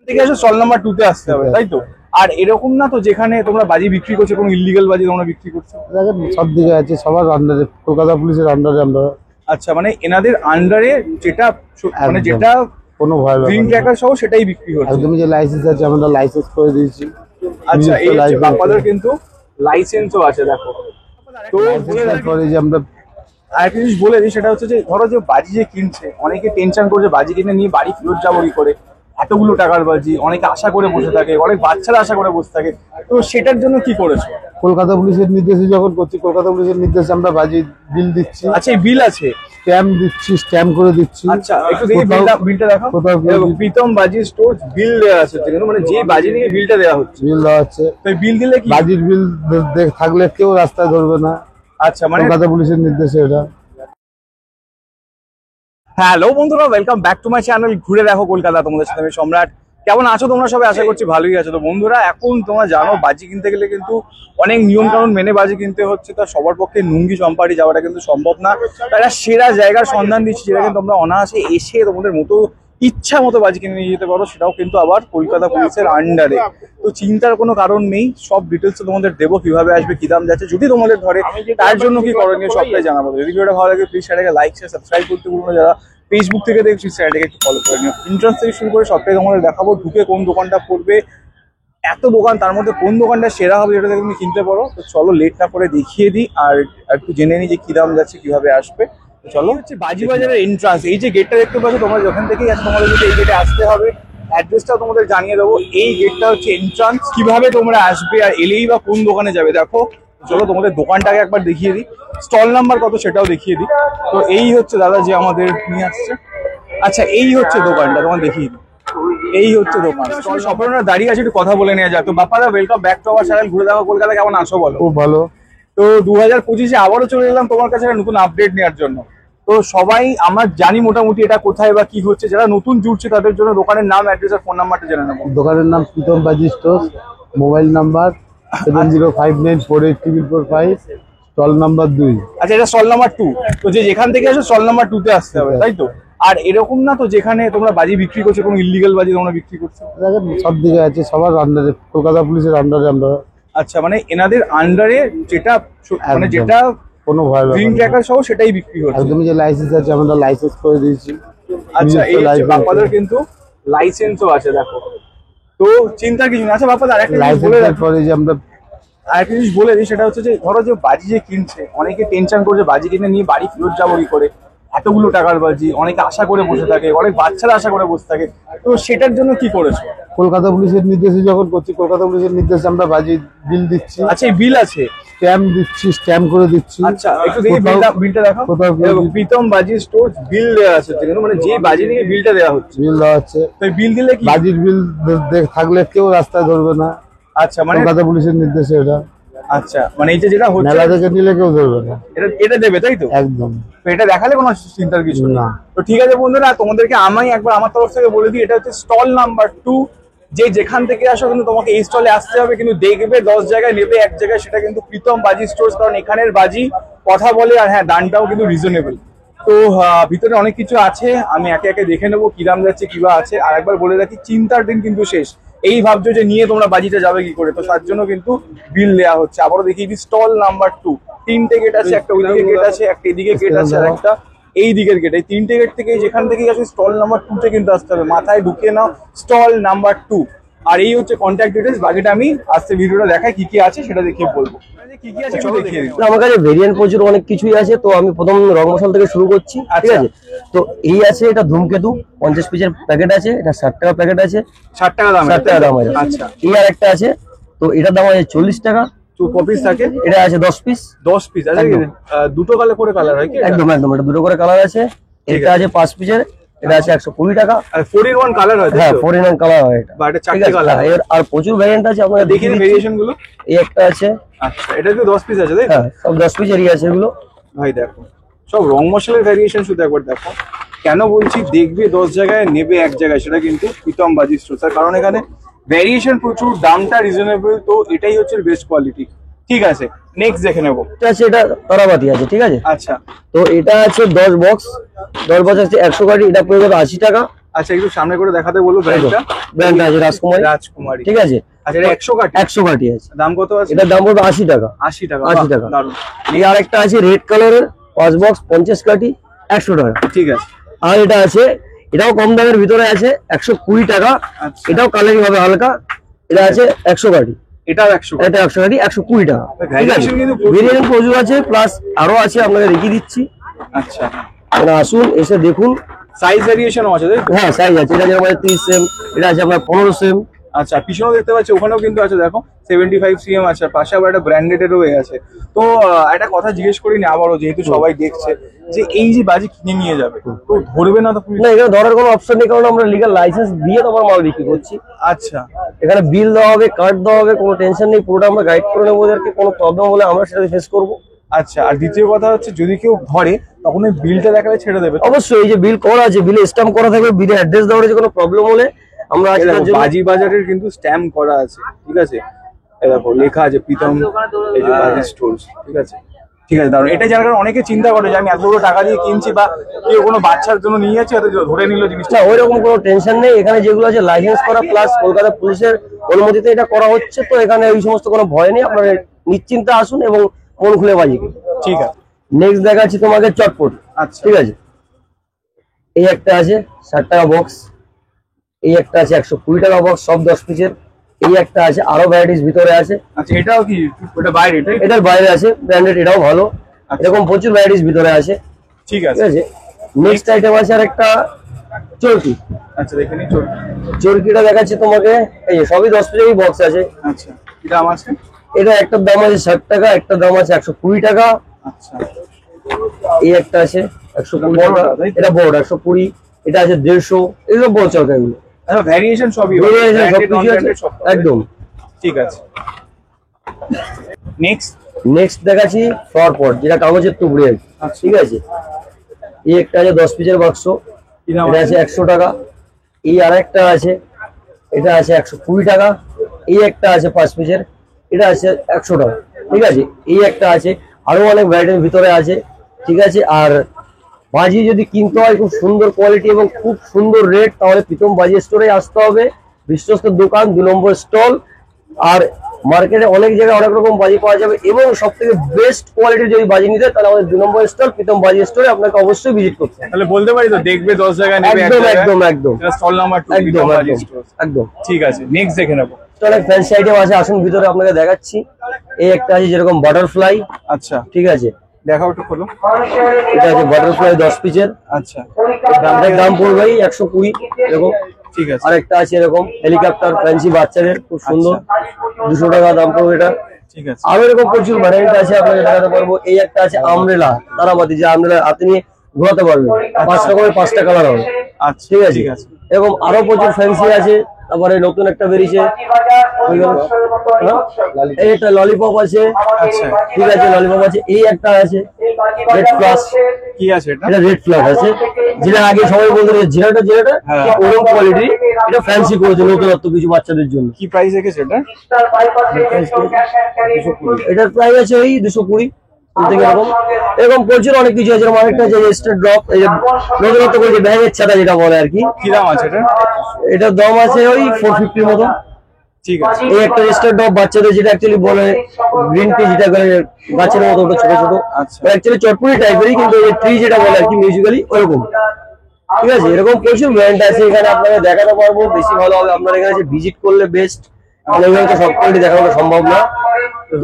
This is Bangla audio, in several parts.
থেকে এসে স্টল নাম্বার 2 তে আসতে হবে, তাই তো? আর এরকম না তো যেখানে তোমরা বাজি বিক্রি করছো কোনো ইল্লিগাল বাজি তোমরা বিক্রি করছো? সব দিকে আছে, সবার আন্ডারে, কলকাতা পুলিশের আন্ডারে আমরা। আচ্ছা, মানে এনাদের আন্ডারে যেটা মানে যেটা কোনো ভয় গ্রিন ট্র্যাকার সহ সেটাই বিক্রি হচ্ছে। একদম, যে লাইসেন্স আছে আমরা লাইসেন্স করে দিয়েছি। আচ্ছা, এই হচ্ছে বাপ্পাদার কিন্তু লাইসেন্সও আছে, দেখো। তো পরে যে আমরা আরেকটা জিনিস বলে দিই, সেটা হচ্ছে যে ধরো যে বাজি যে কিনছে, অনেকে টেনশন করছে বাজি কিনে নিয়ে বাড়ি ফেরত যাবো কি করে, এতগুলো টাকার বাজি, অনেকে আশা করে বসে থাকে, অনেক বাচ্চারা আশা করে বসে থাকে। তো সেটার জন্য কি করেছো? কলকাতা পুলিশের নির্দেশে যখন করছি, কলকাতা পুলিশের নির্দেশে আমরা বাজি বিল দিচ্ছি। আচ্ছা, এই বিল আছে, স্ট্যাম্প দিচ্ছি, স্ট্যাম্প করে দিচ্ছি। আচ্ছা, একটু দেখি বিলটা দেখো। প্রীতম বাজি স্টোর বিল দেওয়া আছে, মানে যে বাজি নিয়ে বিলটা দেওয়া হচ্ছে, বিল দেওয়া হচ্ছে। তো বিল দিলে কি বাজির বিল থাকলে কেউ রাস্তায় ধরবে না। আচ্ছা, মানে কলকাতা পুলিশের নির্দেশে এটা। হ্যালো বন্ধুরা, welcome back to my channel ঘুরে দেখো কলকাতা। তোমাদের সাথে আমি সম্রাট। কেমন আছো তোমরা সবাই? আশা করছি ভালোই আছো। তো বন্ধুরা, এখন তোমরা জানো বাজি কিনতে গেলে কিন্তু অনেক নিয়ম কানুন মেনে বাজি কিনতে হচ্ছে। তা সবার পক্ষে নুঙ্গি চম্পাটি যাওয়াটা কিন্তু সম্ভব না। তারা সেরা জায়গার সন্ধান দিচ্ছে, যেটা কিন্তু তোমরা অনায়াসে এসে তোমাদের মতো ইচ্ছা মতো বাজি কিনে নিয়ে যেতে পারো, সেটাও কিন্তু আবার কলকাতা পুলিশের আন্ডারে। তো চিন্তার কোনো কারণ নেই, সব ডিটেলস তোমাদের দেবো, কিভাবে আসবে, কি দাম যাচ্ছে, যদি তোমাদের ধরে তার জন্য কি করণীয় সবটাই জানাবো। যদি ভিডিওটা ভালো লাগে প্লিজ চ্যানেলকে লাইক শেয়ার সাবস্ক্রাইব করতে ভুলো না। যারা ফেসবুক থেকে দেখছি চ্যানেলটাকে একটু ফলো করে নিও। এন্ট্রান্স থেকে শুরু করে সবটাই তোমাদের দেখাবো, ঢুকে কোন দোকানটা পড়বে, এত দোকান, তার মধ্যে কোন দোকানটা সেরা হবে যেটা থেকে তুমি কিনতে পারো। তো চলো লেট না করে দেখিয়ে দিই, আর একটু জেনে নিই যে কি দাম যাচ্ছে, কিভাবে আসবে। চলো, হচ্ছে বাজি বাজারের এন্ট্রান্স। এই যে গেটটা দেখতে পাচ্ছ, তোমরা যখন থেকেই আসো তোমাদের যদি এই গেটে আসতে হবে। অ্যাড্রেসটাও তোমাদের জানিয়ে দেবো। এই গেটটা হচ্ছে এন্ট্রান্স। কিভাবে তোমরা আসবে আর এলেই বা কোন দোকানে যাবে দেখো। চলো তোমাদের দোকানটাকে একবার দেখিয়ে দিই, স্টল নাম্বার কত সেটাও দেখিয়ে দিই। তো এই হচ্ছে দাদা যে আমাদের নিয়ে আসছে। আচ্ছা, এই হচ্ছে দোকানটা, তোমার দেখিয়ে দিই। এই হচ্ছে দোকান। সফলরা দাঁড়িয়ে আছে, একটু কথা বলে নেওয়া যাক। তো বাপ্পাদা, welcome back to our channel ঘুরে দেখো কলকাতা। কেমন আছো বলো? খুব ভালো। তো 2025-এ আবারও চলে এলাম তোমার কাছে একটা নতুন আপডেট নেওয়ার জন্য। তো সবাই আমরা জানি মোটামুটি এটা কোথায় বা কি হচ্ছে। যারা নতুন জুড়ছে তাদের জন্য দোকানের নাম, অ্যাড্রেস আর ফোন নাম্বারটা জেনে নেবো। দোকানের নাম Pritam Baji store, mobile number 7059484445, stall number 2। আচ্ছা, এটা স্টল নাম্বার 2। তো যেখান থেকে আসো স্টল নাম্বার 2 তে আসতে হবে, তাই তো? আর এরকম না তো যেখানে তোমরা বাজি বিক্রি করছো কোনো ইল্লিগাল বাজি তোমরা বিক্রি করছো? সব দিকে আছে, সবার আন্ডারে, কলকাতা পুলিশের আন্ডারে আমরা। আচ্ছা, মানে এনাদের আন্ডারে যেটা মানে যেটা কোনো ভয় গ্রিন ট্র্যাকার সহ সেটাই বিক্রি হচ্ছে। একদম, যে লাইসেন্স আছে আমরা লাইসেন্স করে দিয়েছি। আচ্ছা, এই হচ্ছে বাপ্পাদার কিন্তু লাইসেন্সও আছে, দেখো। তো চিন্তার কিছু না। আচ্ছা বাপ্পাদা, আরেকটা জিনিস বলে রাখি, পরে যে আমরা আরেকটা জিনিস বলে দিই, সেটা হচ্ছে যে ধরো যে বাজি যে কিনছে, অনেকে টেনশন করছে বাজি কিনে নিয়ে বাড়ি ফেরত যাবো কি করে, এতগুলো টাকার বাজি, অনেকে আশা করে বসে থাকে, অনেক বাচ্চারা আশা করে বসে থাকে। তো সেটার জন্য কি করেছো? কলকাতা পুলিশের নির্দেশে যখন করছি, কলকাতা পুলিশের নির্দেশে আমরা বাজি বিল দিচ্ছি। আচ্ছা, এই বিল আছে, স্ট্যাম্প দিচ্ছি, স্ট্যাম্প করে দিচ্ছি। আচ্ছা, একটু দেখি বিলটা দেখো। প্রীতম বাজি স্টোর বিল দেওয়া আছে, মানে যে বাজি নিয়ে বিলটা দেওয়া হচ্ছে। বিল দেওয়া হচ্ছে। তো বিল দিলে কি বাজির বিল থাকলে কেউ রাস্তায় ধরবে না। আচ্ছা, মানে কলকাতা পুলিশের নির্দেশে এটা। আচ্ছা, মানে এই যেটা হচ্ছে মেলা থেকে নিলে কেউ ধরবে না, এটা দেবে, তাই তো? একদম। তো এটা দেখালে কোনো চিন্তার কিছু না। তো ঠিক আছে বন্ধুরা, তোমাদেরকে আমি একবার আমার তরফ থেকে বলে দিই, এটা হচ্ছে স্টল নাম্বার 2। যেখান থেকে আসো কিন্তু তোমাকে এই স্টলে আসতে হবে, কিন্তু দেখবে 10 জায়গায়, নেবে এক জায়গায়, সেটা কিন্তু প্রীতম বাজি স্টোর্স। কারণ এখানের বাজি কথা বলে, আর হ্যাঁ, দামটাও কিন্তু রিজনেবল। তো ভিতরে অনেক কিছু আছে, আমি একে একে দেখে নেবো কি দাম যাচ্ছে, কিবা আছে। আর একবার বলে রাখি, চিন্তার দিন কিন্তু শেষ। এই ভাবছো যে নিয়ে তোমরা বাজিটা যাবে কি করে, তো তার জন্য কিন্তু বিল দেওয়া হচ্ছে। আবারও দেখিয়ে দিই, স্টল নাম্বার 2। 3টে গেট আছে, একটা ওইদিকে গেট আছে, একটা এদিকে গেট আছে, আর একটা এই দিকের গেট। এই 3টে গেট থেকে যেখান থেকে আসে স্টল নাম্বার 2 তে কিন্তু আসতে হবে। মাথায় ঢুকিয়ে নাও, স্টল নাম্বার 2। আর এই হচ্ছে কন্ট্যাক্ট ডিটেলস। বাকিটা আমি আজকে ভিডিওটা দেখাই কি কি আছে সেটা দেখিয়ে বলবো। কি কি আছে চলো দেখিয়ে দিই। আমার কাছে ভেরিয়েন্ট প্রচুর অনেক কিছুই আছে। তো আমি প্রথম রং মশলা থেকে শুরু করছি, ঠিক আছে? তো এই আছে, এটা ধূমকেতু 50 পিসের প্যাকেট আছে, এটা 60 টাকা প্যাকেট আছে। 60 টাকা দাম? 60 টাকা দাম আছে। আচ্ছা, এই আর একটা আছে, তো এটার দাম আছে 40 টাকা। কপিস থাকে? এটা আছে 10 পিস। 10 পিস আছে, দুটো কালার করে কালার হয় কি? একদম একদম, এটা দুটো করে কালার আছে। এটা আছে 5 পিসের, এটা আছে 120 টাকা। আর 4-in-1 কালার হয়? হ্যাঁ, 4-in-1 কালার হয় এটা। বা এটা 4টে কালার। আর প্রচুর ভ্যারিয়েন্ট আছে, আপনারা দেখেন ভেরিয়েশন গুলো। এই একটা আছে। আচ্ছা, এটা তো 10 পিস আছে, তাই? হ্যাঁ, সব 10 পিসেরই আছে এগুলো। ভাই দেখো, সব রং মশলার ভেরিয়েশন, শুধু একবার দেখো। কেন বলছি দেখবে 10 জায়গায়, নেবে এক জায়গায়, সেটা কিন্তু প্রীতম বাজি স্টোর। কারণ এখানে ভেরিয়েশন প্রচুর, দামটা রিজনেবল। তো এটাই হচ্ছে বেস্ট কোয়ালিটি। ঠিক আছে, নেক্সট দেখে নেবো। এটা আছে, এটা তারাবাতি আছে, ঠিক আছে? আচ্ছা, তো এটা আছে 10 বক্স আছে 100 গাড়ি, এটা পড়ে যাবে 80 টাকা। আচ্ছা একটু সামনে করে দেখাতে বলবো ব্র্যান্ডটা। ব্র্যান্ড আছে রাজকুমারী, রাজকুমারী, ঠিক আছে। আচ্ছা এটা 100 কাঠি, 100 কাঠি আছে। দাম কত আছে? এটার দাম পড়বে 80 টাকা। 80 টাকা, 80 টাকা। দারুন। এই আরেকটা আছে রেড কালারের 5 বক্স 50 কাঠি 100 টাকা। ঠিক আছে। আর এটা আছে, এটাও কম দামের ভিতরে আছে 120 টাকা। আচ্ছা। এটাও কালারিং হবে হালকা। এটা আছে 100 কাঠি, এটাও 100 কাঠি। এটা 100 কাঠি 120 টাকা। ঠিক আছে, Variation কিন্তু প্রচুর। ভেরিয়েন্ট প্রচুর আছে, প্লাস আরো আছে, আপনাকে দেখিয়ে দিচ্ছি। আচ্ছা আপনারা আসুন, এসে দেখুন। সাইজ ভেরিয়েশনও আছে তাই তো? হ্যাঁ সাইজ আছে, এটা যেমন 30 সেম, এটা আছে আপনার 15 সেম। আচ্ছা পিছনেও দেখতে পাচ্ছি, ওখানেও কিন্তু আছে দেখো 75 cm আছে, পাশে আবার একটা ব্র্যান্ডেডেরও আছে। তো একটা কথা জিজ্ঞেস করিনি আবারও, যেহেতু সবাই দেখছে, যে এই যে বাজি কিনে নিয়ে যাবে তো ধরবে না তো পুলিশ? না, এখানে ধরার কোনো অপশন নেই, কারণ আমরা লিগ্যাল লাইসেন্স দিয়ে তোমার মাল বিক্রি করছি। আচ্ছা এখানে বিল দেওয়া হবে, কার্ড দেওয়া হবে, কোনো টেনশন নেই। পুরোটা আমরা গাইড করে নেবো ওদেরকে, কোনো প্রবলেম হলে আমরা সেটা ফেস করবো। আচ্ছা, আর দ্বিতীয় কথা হচ্ছে যদি কেউ ধরে তখন ওই বিলটা দেখালে ছেড়ে দেবে তো? অবশ্যই, এই যে বিল করা আছে, বিলে স্ট্যাম্প করা থাকবে, বিলে অ্যাড্রেস দেওয়া আছে, কোনো প্রবলেম হলে আমরা এই দেখো, আজকের জন্য বাজি বাজারের কিন্তু স্ট্যাম্প করা আছে, ঠিক আছে। এই দেখো লেখা আছে প্রীতম এই যে বাজি স্টোরস, ঠিক আছে। ঠিক আছে, দাঁড়ান। এটা যার কারণে অনেকে চিন্তা করে যে আমি এতগুলো টাকা দিয়ে কিনছি, বা কেউ কোনো বাচ্চার জন্য নিয়ে যাচ্ছে, হয়তো ধরে নিল জিনিসটা। না, ওইরকম কোনো টেনশন নেই। এখানে যেগুলো আছে লাইসেন্স করা, প্লাস কলকাতা পুলিশের অনুমতিতে এটা করা হচ্ছে, তো এখানে ওই সমস্ত কোনো ভয় নেই। আপনারা নিশ্চিন্তে আসুন এবং মন খুলে বাজি কিনুন। ঠিক আছে। নেক্সট দেখাচ্ছি তোমাকে চটপট। আচ্ছা ঠিক আছে, এই একটা আছে 60 টাকা বক্স, এই একটা আছে 120 টাকা বক্স, সব 10 পিসের। এই একটা আছে, আরো ভ্যারাইটিস ভিতরে আছে। আচ্ছা, এটাও কি ওটা বাইরে? এটাই এটার বাইরে আছে ব্র্যান্ডেড, এটাও ভালো। এরকম প্রচুর ভ্যারাইটিস ভিতরে আছে। ঠিক ঠিক আছে। আছে, নেক্সট আইটেম আছে আর একটা চরকি। আচ্ছা দেখে নিই চলুন। চরকিটা দেখাচ্ছি তোমাকে, এই যে সবই 10 পিসেরই বক্স আছে। আচ্ছা এটা আমার আছে। এটা একটার দাম আছে 60 টাকা, একটার দাম আছে 120 টাকা। আচ্ছা এই একটা আছে 120 টাকা, এটা বড় 120। এটা আছে 150। এগুলো বড় চরকা, এগুলো আচ্ছা ভ্যারিয়েশন সবই Variation branded, সবকিছু আছে, non-branded সব পাবে। একদম। ঠিক আছে। নেক্সট নেক্সট দেখাচ্ছি ফ্লাওয়ার পট, যেটা কাগজের টুকরি আর কি। আচ্ছা। ঠিক আছে, এই একটা আছে 10 পিসের বাক্স, কি দাম এটা আছে? আছে 100 টাকা। এই আরেকটা আছে, এটা আছে 120 টাকা। এই একটা আছে 5 পিসের, এটা আছে 100 টাকা। ঠিক আছে, এই একটা আছে, আরো অনেক ভ্যারাইটির ভিতরে আছে। ঠিক আছে, আর বাজি যদি কিনতে হয় খুব সুন্দর কোয়ালিটি এবং খুব সুন্দর রেট, তাহলে প্রীতম বাজি স্টোরে আসতে হবে। বিশ্বস্ত দোকান, 2 নম্বর স্টল। আর মার্কেটে অনেক জায়গায় অনেক রকম বাজি পাওয়া যাবে, এবং সব থেকে বেস্ট কোয়ালিটির যদি বাজি নিতে হয়, তাহলে আমাদের 2 নম্বর স্টল প্রীতম বাজি স্টোরে আপনাকে অবশ্যই ভিজিট করতে হবে। তাহলে বলতে পারি তো, দেখবে 10 জায়গায় নেবে একদম একদম একদম স্টল নাম্বার 2 একদম একদম একদম। ঠিক আছে, নেক্সট দেখে নেবো। অনেক ফ্যান্সি আইটেম আছে, আসুন ভিতরে আপনাকে দেখাচ্ছি। এই একটা আছে যেরকম বাটারফ্লাই। আচ্ছা ঠিক আছে, দেখাও একটু খোলো। এটা আছে বাটারফ্লাই 10 পিসের, আচ্ছা এটার দাম পড়বে 120 এরকম। ঠিক আছে। আরেকটা আছে এরকম হেলিকপ্টার ফ্যান্সি বাচ্চাদের, খুব সুন্দর, 200 টাকা দাম পড়বে এটা। ঠিক আছে। আরো এরকম প্রচুর ভ্যারাইটি আছে, আপনাকে দেখাতে পারবো। এই একটা আছে আমব্রেলা তারাবাতি, যে আমব্রেলা হাতে নিয়ে ঘোরাতে পারবেন, 5 রকমের 5টা কালার হবে। আচ্ছা ঠিক আছে, ঠিক আছে। এরকম আরো প্রচুর ফ্যান্সি আছে। তারপরে নতুন একটা বেরিয়েছে, এই একটা ললিপপ আছে। আচ্ছা ঠিক আছে, ললিপপ আছে। এই একটা আছে রেড প্লাস, কি আছে এটা? এটা রেড ফ্ল্যাগ আছে, যেটা আগে সবাই বলতো জিরাটা জিরাটা, হ্যাঁ। ওরকম কোয়ালিটি। এটা ফ্যান্সি করেছে নতুনত্ব কিছু বাচ্চাদের জন্য। কি প্রাইস রেখেছে এটা? এটার প্রাইস আছে ওই 220 থেকে এরকম। এরকম প্রচুর অনেক কিছু আছে। এরকম আরেকটা আছে স্টার ড্রপ, এই যে নতুনত্ব করেছে ব্যাঙের ছাতা যেটা বলে আর কি। কি দাম আছে এটা? এটার দাম আছে ওই 450 মতো। ঠিক আছে। এই একটা স্টার ড্রপ বাচ্চাদের, যেটা অ্যাকচুয়ালি বলে গ্রিন টি, যেটা করে গাছের মতো ওটা ছোট ছোট, আচ্ছা। অ্যাকচুয়ালি চটপুরি টাইপেরই, কিন্তু এই ট্রি যেটা বলে আর কি মিউজিক্যালি ওরকম। ঠিক আছে, এরকম প্রচুর ব্র্যান্ড আছে এখানে, আপনাকে দেখাতে পারবো। বেশি ভালো হবে আপনার এখানে ভিজিট করলে বেস্ট, মানে তো সব কোয়ালিটি দেখানো সম্ভব না।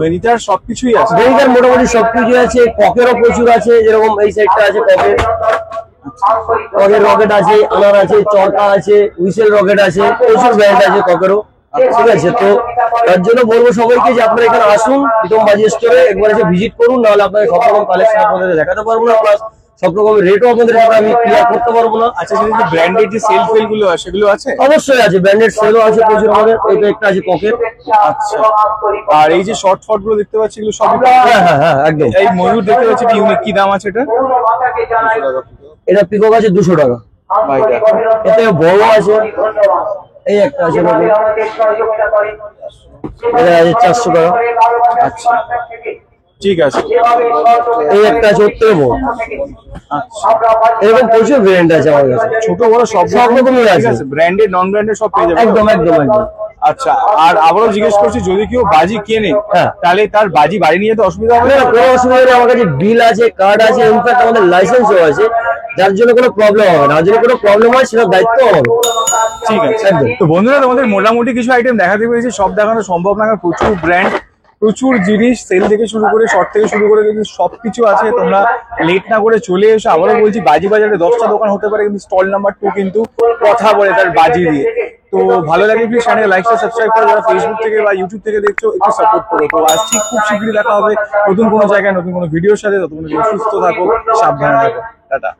ভেনিতার সবকিছুই আছে। ভেনিতার মোটামুটি সবকিছু আছে, ককেরও প্রচুর আছে। যেরকম এই সাইডটা আছে ককের, ককের রকেট আছে, আনার আছে, চরকা আছে, হুইসেল রকেট আছে, প্রচুর ব্র্যান্ড আছে ককেরও। ঠিক আছে, তো তার জন্য বলবো সবাইকে যে আপনারা এখানে আসুন প্রীতম বাজি স্টোরে, একবার এসে ভিজিট করুন। নাহলে আপনাদের সব রকম কালেকশন আপনাদের দেখাতে পারবো না, প্লাস সব রকমের রেটও আপনাদের আমি ক্লিয়ার করতে পারবো না। আচ্ছা সেটা যে ব্র্যান্ডেড যে সেল ফেল গুলো আছে সেগুলো আছে? অবশ্যই আছে, ব্র্যান্ডেড সেলও আছে প্রচুর আমাদের। এটা একটা আছে ককের। আচ্ছা, আর এই যে শর্ট ফট গুলো দেখতে পাচ্ছি এগুলো সবই হ্যাঁ হ্যাঁ হ্যাঁ একদম। এই ময়ূর দেখতে পাচ্ছি ইউনিক, কি দাম আছে এটা? এটা পিকক আছে 200 টাকা। ভাই দেখো। এতে বড় আছে, এই একটা আছে নতুন, এটা আছে 400 টাকা। আচ্ছা ঠিক আছে। এই একটা আছে ওর থেকে বড়। আচ্ছা, এরকম প্রচুর ভ্যারিয়েন্ট আছে আমার কাছে, ছোট বড় সব সব রকমই ঠিক আছে। আছে, ব্র্যান্ডেড নন ব্র্যান্ডেড সব পেয়ে যাবে। একদম একদম একদম। আচ্ছা, আর আবারও জিজ্ঞেস করছি, যদি কেউ বাজি কেনে হ্যাঁ। তাহলে তার বাজি বাড়ি নিয়ে তো অসুবিধা হবে না না? না, কোনো অসুবিধা নেই, আমার কাছে বিল আছে, কার্ড আছে, ইনফ্যাক্ট আমাদের লাইসেন্সও আছে, যার জন্য কোনো প্রবলেম হবে না। আর যদি কোনো প্রবলেম হয় সেটা দায়িত্ব হবে। ঠিক আছে। একদম। তো বন্ধুরা, তোমাদের মোটামুটি কিছু আইটেম দেখাতে পেরেছি, সব দেখানো সম্ভব না, কারণ প্রচুর ব্র্যান্ড, প্রচুর জিনিস, সেল থেকে শুরু করে শর্ট থেকে শুরু করে কিন্তু সবকিছু আছে। তোমরা লেট না করে চলে এসো। আবারও বলছি, বাজি বাজারে 10টা দোকান হতে পারে, কিন্তু স্টল নাম্বার 2 কিন্তু কথা বলে তার বাজি দিয়ে। তো ভালো লাগে প্লিজ চ্যানেলে লাইক সাবস্ক্রাইব করো, যারা ফেসবুক থেকে বা ইউটিউব থেকে দেখছো একটু সাপোর্ট করো। তো আসছি খুব শীঘ্রই দেখা হবে নতুন কোনো জায়গায় নতুন কোনো ভিডিওর সাথে। ততক্ষণ সুস্থ থাকো, সাবধানে থাকো, টাটা।